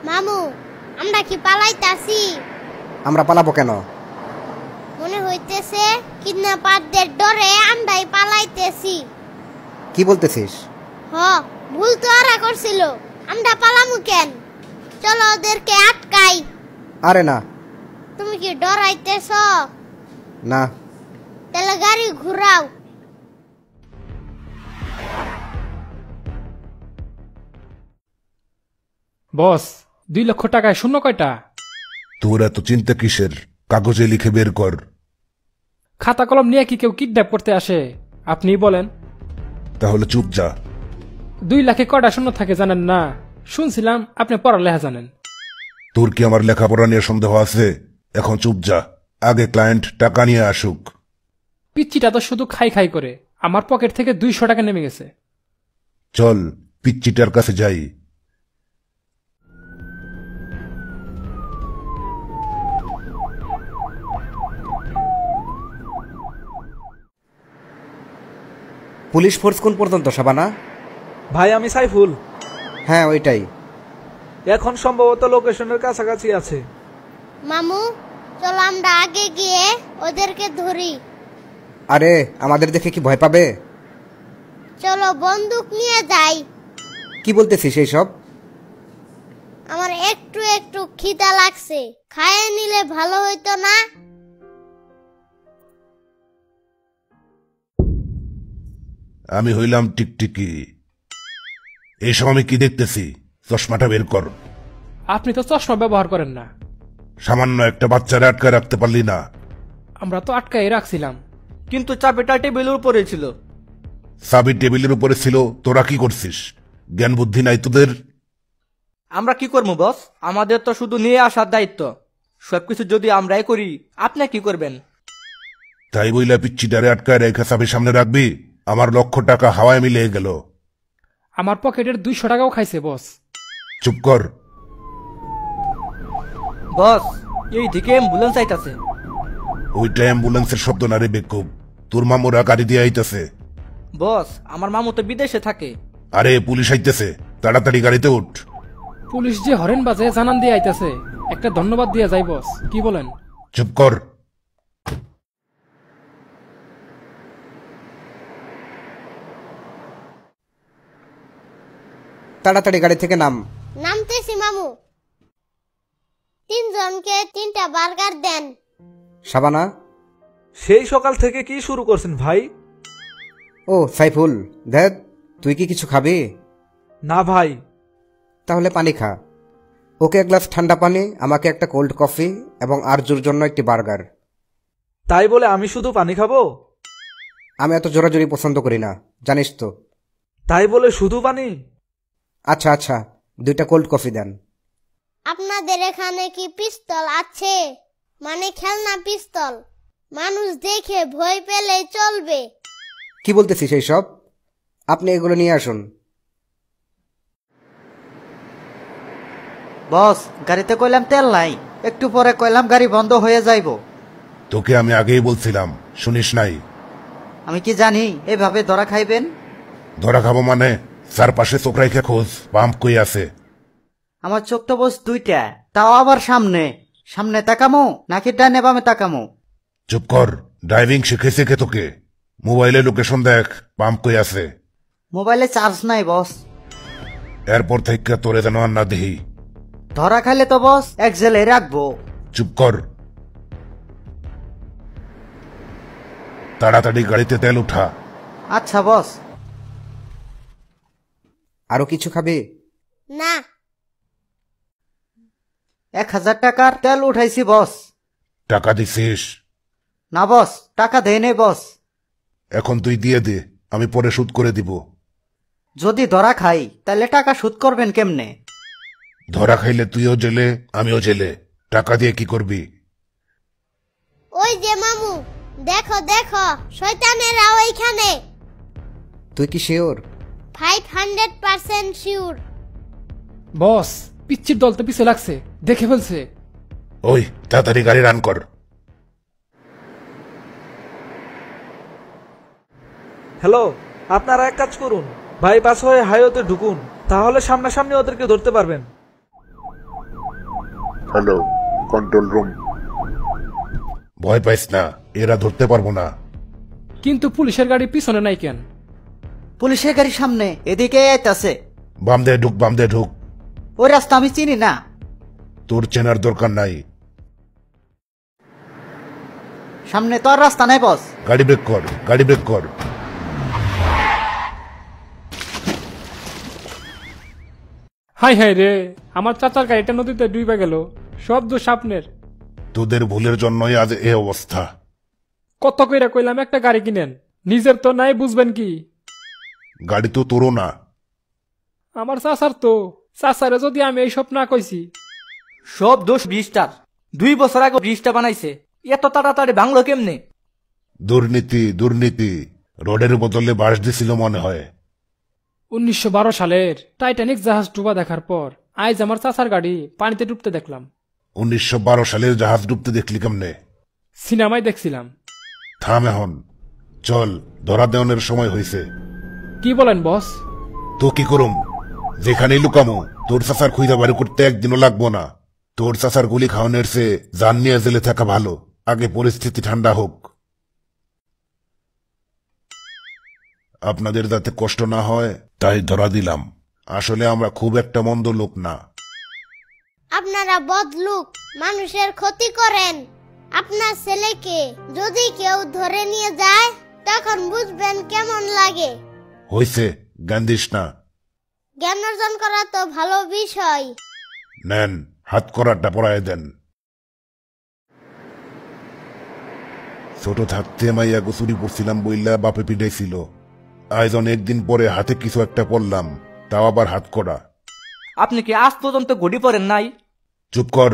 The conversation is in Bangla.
মামু, আমরা কি পালাইতাছি? আমরা পালাবো কেন? মনে হইতেছে কিডন্যাপারদের ডরে আমরাই পালাইতেছি। কি বলতেছিস? ভুল তো ওরা করছিল, আমরা পালামু কেন? চলো ওদেরকে আটকাই। আরে না। তুমি কি ডরাইতেছ? না। তাহলে গাড়ি ঘুরাও। বস, 2 লক্ষ টাকায় শূন্য কয়টা? তোর এত চিন্তা কিসের? কাগজে লিখে বের কর। খাতা কলম নিয়ে কি কেউ কিডন্যাপ করতে আসে? আপনি বলেন। তাহলে চুপ যা। 2 লাখে কয়টা শূন্য থাকে জানেন না? শুনছিলাম আপনি পড়ালেখা জানেন। তোর কি আমার লেখাপড়া নিয়ে সন্দেহ আছে? এখন চুপ যা, আগে ক্লায়েন্ট টাকা নিয়ে আসুক। পিচ্চিটা তো শুধু খাই খাই করে, আমার পকেট থেকে 200 টাকা নেমে গেছে। চল পিচ্চিটার কাছে যাই। পুলিশ ফোর্স কোন পর্যন্ত শাবানা? ভাই আমি সাইফুল। হ্যাঁ ওইটাই। এখন সম্ভবত লোকেশনের কাছাকাছি আছে। মামু, চলো আমরা আগে গিয়ে ওদেরকে ধরি। আরে আমাদের দেখে কি ভয় পাবে? চলো বন্দুক নিয়ে যাই। কি বলতেছিস এইসব? আমার একটু একটু খিদা লাগছে, খাইয়ে নিলে ভালো হইতো না? আমি হইলাম টিকটিকি। এইসব আমি কি দেখতেছি? চশমাটা বের কর। আপনি তো চশমা ব্যবহার করেন না। সামান্য একটা বাচ্চারা আটকায় রাখতে পারলি না? আমরা তো আটকাই রাখছিলাম। কিন্তু চাবিটা টেবিলের উপরে ছিল। চাবি টেবিলের উপরে ছিল, তোরা কি করছিস? জ্ঞান বুদ্ধি নাই তোদের? আমরা কি করবো বস? আমাদের তো শুধু নিয়ে আসার দায়িত্ব। সবকিছু যদি আমরাই করি, আপনি কি করবেন? তাই বইলা পিচ্চিটারে আটকায় রেখা চাবি সামনে রাখবি? আমার লক্ষ টাকা হাওয়ায় মিলিয়ে গেল। আমার পকেটের 200 টাকাও খাইছে বস। চুপ কর। বস, এই দিকে অ্যাম্বুলেন্স আইতাছে। ওইটা অ্যাম্বুলেন্সের শব্দ না রে বেকুব, তোর মামুরা গাড়ি দিয়ে আইতেছে। বস, আমার মামু তো বিদেশে থাকে। আরে পুলিশ আইতেছে, তাড়াতাড়ি গাড়িতে উঠ। পুলিশ যে হরেন বাজে জানান দিয়ে আইতেছে, একটা ধন্যবাদ দিয়ে যাই বস, কি বলেন? চুপ কর। তাড়াতাড়ি গাড়ি থেকে নাম। নামতেছি মামু। 3 জনকে 3টা বার্গার দেন। শাবানা? সেই সকাল থেকে কি শুরু করছেন ভাই? ও সাইফুল, দেখ তুই কি কিছু খাবি? না ভাই। তাহলে পানি খা। ওকে 1 গ্লাস ঠান্ডা পানি, আমাকে একটা কোল্ড কফি এবং আরজুর জন্য একটি বার্গার। তাই বলে আমি শুধু পানি খাবো? আমি এত জোরাজোরি পছন্দ করি না, জানিস তো। তাই বলে শুধু পানি? আচ্ছা আচ্ছা, 2টা কোল্ড কফি দেন। আপনাদের এখানে কি পিস্তল আছে? মানে খেলনা পিস্তল, মানুষ দেখে ভয় পেলেই চলবে। কি বলতেছিস এইসব? আপনি এগুলো নিয়ে আসুন। বস, গাড়িতে কইলাম তেল নাই, একটু পরে কইলাম গাড়ি বন্ধ হয়ে যাইব। তোকে আমি আগেই বলছিলাম, শুনিস নাই? আমি কি জানি এভাবে ধরা খাইবেন? ধরা খাবো মানে? চারপাশে চোখ রাইখে খোঁজ, পাম্প কই আছে। আমার চোখ তো বস 2টা, তাও আবার সামনে। সামনে তাকামো নাকি ডানে বামে তাকামো? চুপ কর, ড্রাইভিং শিখেছে কে তোকে? মোবাইলে লোকেশন দেখ, পাম্প কই আছে। মোবাইলে চার্জ নাই বস। এরপর থেকে তোরে যেন আর না দেহি। ধরা খাইলে তো বস এক জেলে রাখবো। চুপ কর। তাড়াতাড়ি গাড়িতে তেল উঠা। আচ্ছা বস। আরো কিছু খাবে? না। 1000 টাকার তেল উঠাইছি বস। টাকা দিছিস? না বস, টাকা দেয় নেই বস। এখন তুই দিয়ে দে, আমি পরে শোধ করে দিব। যদি ধরা খাই তাহলে টাকা শোধ করবেন কেমনে? ধরা খাইলে তুইও জেলে, আমিও জেলে। টাকা দিয়ে কি করবি? ওই যে মামু, দেখো দেখো, শয়তানেরা ওইখানে। তুই কি শিওর? 500% শিওর। বস, পিচ্চির দল তো পিছে লাগছে, দেখে ফেলছে। ওই তাড়াতাড়ি গাড়ি রান কর। হ্যালো, আপনারা এক কাজ করুন, বাইপাস হয়ে হাইওয়েতে ঢুকুন, তাহলে সামনাসামনি ওদেরকে ধরতে পারবেন। Hello, control room. ভয় পাইস না, এরা ধরতে পারবো না। কিন্তু পুলিশের গাড়ি পিছনে নাই কেন? পুলিশের গাড়ির সামনে এদিকে আইতাছে। বাম দে ঢুক, বাম দে ঢুক। ওই রাস্তা আমি চিনি না। তোর চেনার দরকার নাই। সামনে তো আর রাস্তা নাই বস। গাড়ি ব্রেক কর, গাড়ি ব্রেক কর। হাই হাই রে, আমার চাচার গাড়িটা নদীতে ডুবে গেল। সব দোষ আপনার। তোদের ভুলের জন্যই আজ এ অবস্থা। কত কইরা কইলাম একটা গাড়ি কিনেন, নিজের তো নাই, বুঝবেন কি? গাড়ি তো তোরও না। আমার চাচার তো। চাচারে যদি আমি এইসব না কইছি। সব দোষ ব্রিজটার। 2 বছর আগে ব্রিজটা বানাইছে, এত তাড়াতাড়ি ভাঙলো কেমনে? দুর্নীতি, দুর্নীতি। রোডের বদলে বাঁশ দিছিল মনে হয়। 1912 সালের টাইটানিক জাহাজ ডুবা দেখার পর আজ আমার চাচার গাড়ি পানিতে ডুবতে দেখলাম। 1912 সালের জাহাজ ডুবতে দেখলি কেমনে? সিনেমায় দেখছিলাম। থাম এখন, চল, ধরা দেওয়ানের সময় হয়েছে। কি বলেন বস? তো কি করুম? যেখানেই লুকামো, তোর চাচার খুঁজা বাড়ি করতে একদিনও লাগবো না। তোর চাচার গুলি খাওয়ানোর চেয়ে জান নিয়ে জেলে থাকা ভালো। আগে পরিস্থিতি ঠান্ডা হোক। আপনাদের যাতে কষ্ট না হয় তাই ধরা দিলাম। আসলে আমরা খুব একটা মন্দ লোক না। আপনারা বদলুক, মানুষের ক্ষতি করেন। আপনার ছেলেকে যদি কেউ ধরে নিয়ে যায় তখন বুঝবেন কেমন লাগে। হইছে, জ্ঞান দিস না। জ্ঞান অর্জন করা তো ভালো বিষয়। নেন, হাত করাটা পড়ায় দেন। ছোট থাকতে মাইয়া গুসুরি পড়ছিলাম বইলা বাপে পিটাইছিল। আজ অনেকদিন পরে হাতে কিছু একটা পড়লাম, তাও আবার হাত করা। আপনি কি আজ পর্যন্ত ঘড়ি পরেন নাই? চুপ কর।